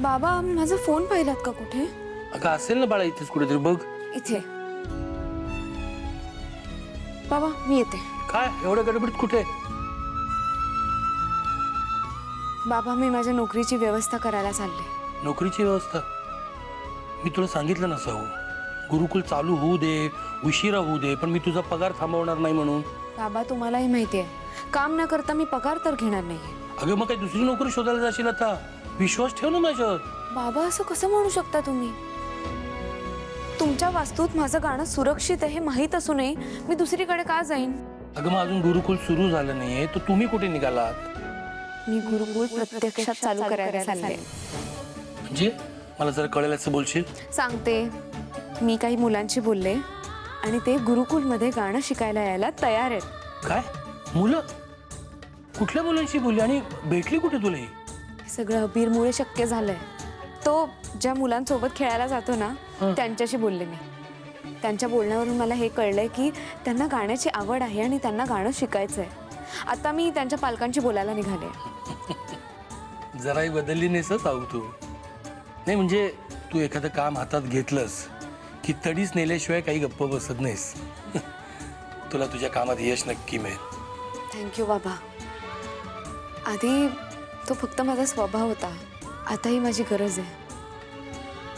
बाबा माझा फोन पाहिलात का कुठे? अगं असेल ना बाळा इथेच कुठेतरी बघ. इथे. बाबा मी येते. काय एवढ्या गडबडीत कुठे? बाबा मी माझ्या नोकरीची व्यवस्था करायला चालले. नोकरीची व्यवस्था? मी तुला सांगितलं ना साऊ, गुरुकुल चालू होऊ दे, उशिरा होऊ दे, पण मी तुझा पगार थांबवणार नाही म्हणून. बाबा तुम्हालाही माहिती आहे, काम न करता मी पगार तर घेणार नाही. अगं मग काय दुसरी नोकरी शोधायला जाशील आता? विश्वास ठेव ना माझ्यावर. बाबा असं कसं म्हणू शकता तुम्ही? तुमच्या वास्तूत माझं गाणं सुरक्षित आहे हे माहीत असूनही मी दुसरीकडे का जाईन? अगं मग अजून गुरुकुल सुरू झालं नाहीये तर तुम्ही कुठे निघालात? मी गुरुकुल प्रत्यक्षात चालू करायला चालले. म्हणजे मला जरा कळेल असं बोलशील? सांगते. मी काही मुलांशी बोलले आणि ते गुरुकुलमध्ये गाणं शिकायला यायला तयार आहेत. काय? मुलं? कुठल्या मुलांशी बोलली आणि भेटली कुठे तुला ही? हे सगळं अबीरमुळे शक्य झालंय. तो ज्या मुलांसोबत खेळायला जातो ना त्यांच्याशी बोलले मी. त्यांच्या बोलण्यावरून मला हे कळलंय की त्यांना गाण्याची आवड आहे आणि त्यांना गाणं शिकायचंय. आता मी त्यांच्या पालकांशी बोलायला निघाले. जराही बदलली नाहीस साऊ तू. नाही म्हणजे तू एखादं काम हातात घेतलंस की तडीच नेल्याशिवाय काही गप्प बसत नाहीस. तुला तुझ्या कामात यश नक्की मिळेल. थँक्यू बाबा. आधी तो फक्त माझा स्वभाव होता, आताही माझी गरज आहे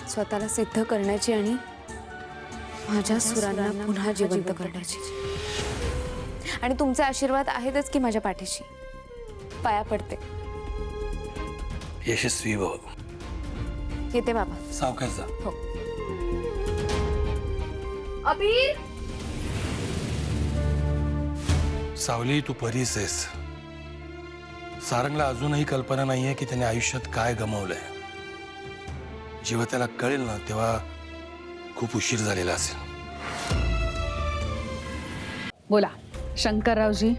स्वतःला सिद्ध करण्याची आणि माझ्या सुरांना पुन्हा जिवंत करण्याची. आणि तुमचे आशीर्वाद आहेतच की माझ्या पाठीशी. पाया पडते. यशस्वी भव. येते बाबा. सावकाश जा. हो. अबीर. सावली तू परीस आहेस. सारंगला अजूनही कल्पना नाहीये की त्याने आयुष्यात काय गमावलंय. जेव्हा त्याला कळेल ना तेव्हा खूप उशीर झालेला असेल. बोला शंकररावजी,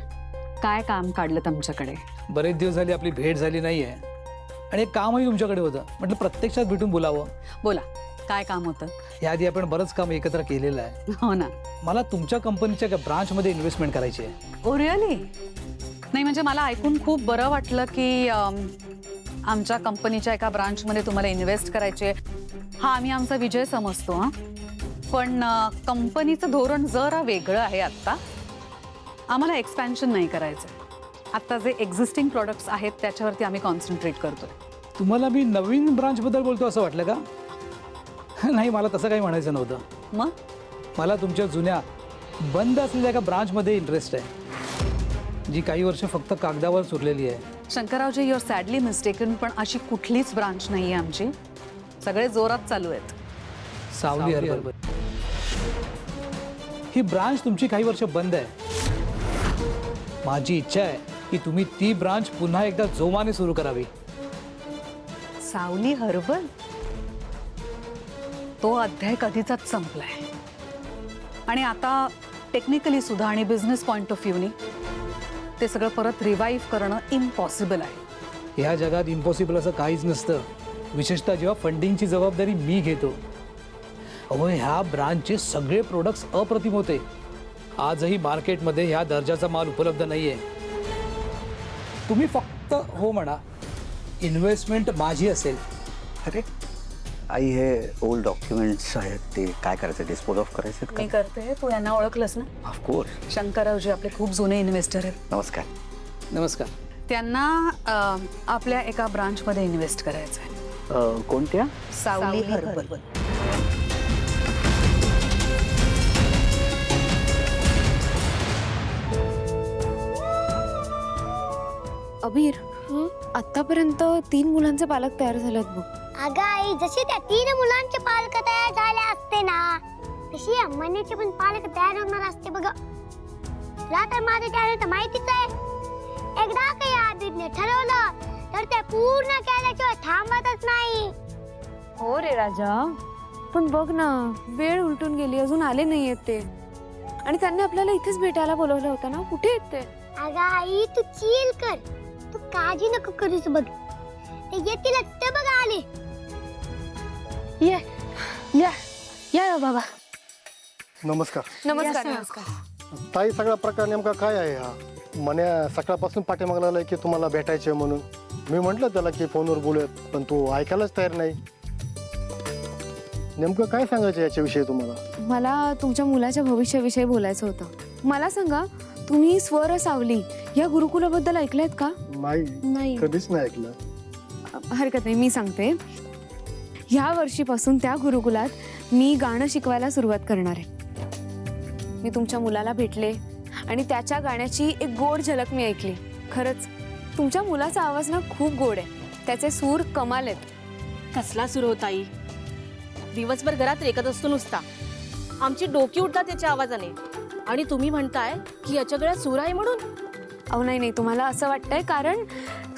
काय काम काढलं तुमच्याकडे? बरेच दिवस झाले आपली भेट झाली नाहीये आणि एक कामही तुमच्याकडे होतं. म्हटलं प्रत्यक्षात भेटून बोलावं. बोला काय काम होतं? याआधी आपण बरंच काम एकत्र केलेलं आहे. हो ना. मला तुमच्या कंपनीच्या एका ब्रांचमध्ये इन्व्हेस्टमेंट करायची आहे. Oh really? नाही म्हणजे मला ऐकून खूप बरं वाटलं की आमच्या कंपनीच्या एका ब्रांचमध्ये तुम्हाला इन्व्हेस्ट करायचे. हा आम्ही आमचा विजय समजतो. हां पण कंपनीचं धोरण जरा वेगळं आहे. आत्ता आम्हाला एक्सपॅन्शन नाही करायचं. आत्ता जे एक्झिस्टिंग प्रोडक्ट्स आहेत त्याच्यावरती आम्ही कॉन्सन्ट्रेट करतोय. तुम्हाला मी नवीन ब्रांचबद्दल बोलतो असं वाटलं का? नाही, मला तसं काही म्हणायचं नव्हतं. मग मला तुमच्या जुन्या बंद असलेल्या एका ब्रांचमध्ये इंटरेस्ट आहे, जी काही वर्ष फक्त कागदावर उरलेली आहे. Shankarraoji, you R sadly mistaken, पण अशी कुठलीच ब्रांच नाही आहे आमची. सगळे जोरात चालू आहेत. सावली हर्बल ही ब्रांच तुमची काही वर्ष बंद आहे. माझी इच्छा आहे की तुम्ही ती ब्रांच पुन्हा एकदा जोमाने सुरू करावी. सावली हर्बल? तो अध्याय कधीचाच संपलाय आणि आता टेक्निकली सुद्धा आणि बिझनेस पॉइंट ऑफ व्ह्यूनी ते सगळं परत रिवाईव्ह करणं इम्पॉसिबल आहे. ह्या जगात इम्पॉसिबल असं काहीच नसतं, विशेषतः जेव्हा फंडिंगची जबाबदारी मी घेतो. अहो, ह्या ब्रांचचे सगळे प्रोडक्ट्स अप्रतिम होते. आजही मार्केटमध्ये ह्या दर्जाचा माल उपलब्ध नाहीये. तुम्ही फक्त हो म्हणा, इन्व्हेस्टमेंट माझी असेल. अरे आई, हे ओल्ड डॉक्युमेंट्स आहेत, ते काय करायचं? डिस्पोज ऑफ करायचे मी करते. तू यांना ओळखलंस ना? ऑफकोर्स. शंकररावजी आपले खूप जुने इन्व्हेस्टर आहेत. नमस्कार. नमस्कार. त्यांना आपल्या एका ब्रांचमध्ये इन्व्हेस्ट करायचं आहे. कोणत्या? सावली हर्बल. अबीर, आतापर्यंत 3 मुलांचे पालक तयार झालेत बघ. अगं आई, जसे त्या 3 मुलांचे पालक तयार झाले असते ना, तशी अम्मानीचे पण पालक तयार होणार असते बघ. तुला तर माझं टॅलेंट माहितीच आहे. एकदा काही आदितने ठरवलं तर ते पूर्ण केल्याशिवाय थांबतच नाही. हो रे राजा, पण बघ ना, वेळ उलटून गेली, अजून आले नाहीयेत ते. आणि त्यांनी आपल्याला इथेच भेटायला बोलवलं होतं ना, कुठे आहेत ते? अगं आई, तू चिल कर, तू काळजी नको करूस बघ. ते येतीलच, ते बघ आले. या या या बाबा. नमस्कार. नमस्कार. नमस्कार. ताई, सगळा प्रकार नेमका काय आहे हा? मन्या सकाळपासून पाठीमागला लागलाय की तुम्हाला भेटायचं आहे म्हणून. मी म्हटलं त्याला की फोनवर बोलूयात, पण तो ऐकायलाच तयार नाही. नेमकं काय सांगायचं याच्याविषयी तुम्हाला? मला तुमच्या मुलाच्या भविष्याविषयी बोलायचं होतं. मला सांगा, तुम्ही स्वर सावली या गुरुकुलाबद्दल ऐकलंयत का? नाही, कधीच नाही ऐकलं. हरकत नाही, मी सांगते. ह्या वर्षीपासून त्या गुरुकुलात मी गाणं शिकवायला सुरुवात करणार आहे. मी तुमच्या मुलाला भेटले आणि त्याच्या गाण्याची एक गोड झलक मी ऐकली. खरंच तुमच्या मुलाचा आवाज ना खूप गोड आहे. त्याचे सूर कमाल आहेत. कसला सुरू होता आई? दिवसभर घरात रेकत असतो नुसता. आमची डोकी उठतात त्याच्या आवाजाने. आणि तुम्ही म्हणताय की याच्या गळ्यात सूर आहे म्हणून? अहो नाही, तुम्हाला असं वाटतंय कारण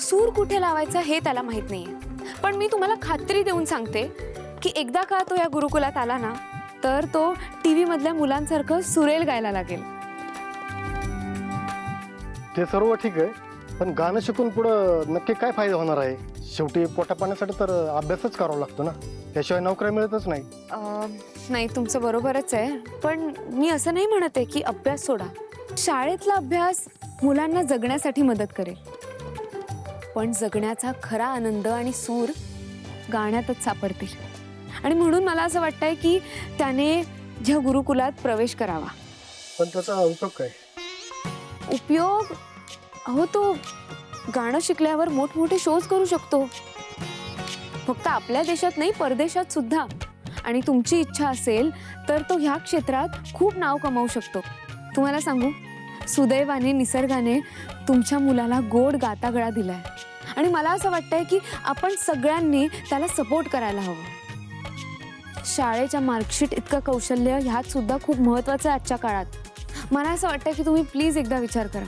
सूर कुठे लावायचा हे त्याला माहित नाहीये. पण मी तुम्हाला खात्री देऊन सांगते की एकदा का तो या गुरुकुलात आला ना, तर तो टीव्ही मधल्या मुलांसारखं सुरेल गायला लागेल. ते सर्व ठीक आहे, पण गाणं शिकून पुढं नक्की काय फायदा होणार आहे? शेवटी पोटा पाण्यासाठी तर अभ्यासच करावा लागतो ना, त्याशिवाय नोकऱ्या मिळतच नाही. नाही, तुमचं बरोबरच आहे. पण मी असं नाही म्हणत आहे की अभ्यास सोडा. शाळेतला अभ्यास मुलांना जगण्यासाठी मदत करेल, पण जगण्याचा खरा आनंद आणि सूर गाण्यातच सापडतील. आणि म्हणून मला असं वाटतंय की त्याने ह्या गुरुकुलात प्रवेश करावा. पण त्याचा उपयोग काय? उपयोग? अहो, तो गाणं शिकल्यावर मोठमोठे शोज करू शकतो. फक्त आपल्या देशात नाही, परदेशात सुद्धा. आणि तुमची इच्छा असेल तर तो ह्या क्षेत्रात खूप नाव कमावू शकतो. तुम्हाला सांगू, सुदैवाने निसर्गाने तुमच्या मुलाला गोड गातागळा दिलाय. आणि मला असं वाटतंय की आपण सगळ्यांनी त्याला सपोर्ट करायला हवं. शाळेच्या मार्कशीट इतकं कौशल्य ह्यात सुद्धा खूप महत्त्वाचं आहे आजच्या काळात. मला असं वाटतं की तुम्ही प्लीज एकदा विचार करा.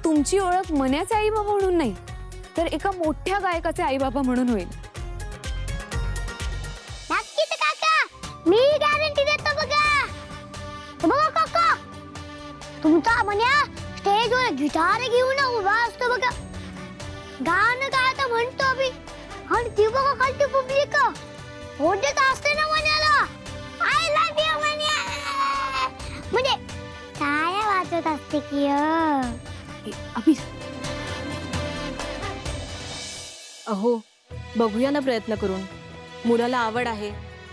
तुमची ओळख मन्याचे आई बाबा म्हणून नाही, तर एका मोठ्या गायकाचे आई बाबा म्हणून होईल. नक्कीच काका, मी गॅरंटी देतो. बघा बघा काका, तुमचा मन्या स्टेजवर गिटार घेऊन उभा असतो बघा. गाणं गायचं म्हणतो बी. आणि ती बघा खालची पब्लिक ओरडत असते ना मन्याला, आय लव्ह यू मन्या, म्हणजे टाळ्या वाजवत असते की. अभि, अहो, बघूया ना प्रयत्न करून. मुलाला आवड आहे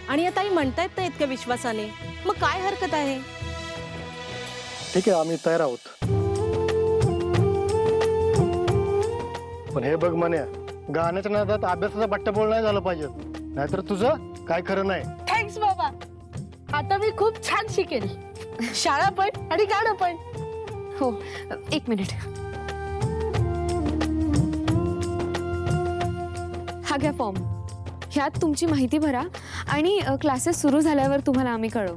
आणि आता आई म्हणतायत ना इतक्या विश्वासाने, मग काय हरकत आहे? ठीक आहे, आम्ही तयार आहोत. पण हे बघ मन्या, गाण्याच्या नादात अभ्यासाचा बट्ट्याबोळ नाही झालं पाहिजे, नाहीतर तुझं काय खरं नाही. थँक्स बाबा, आता मी खूप छान शिकेल. शाळा पण आणि गाणं पण. हो, एक मिनिट. हा घ्या फॉर्म. ह्यात तुमची माहिती भरा आणि क्लासेस सुरू झाल्यावर तुम्हाला आम्ही कळवू.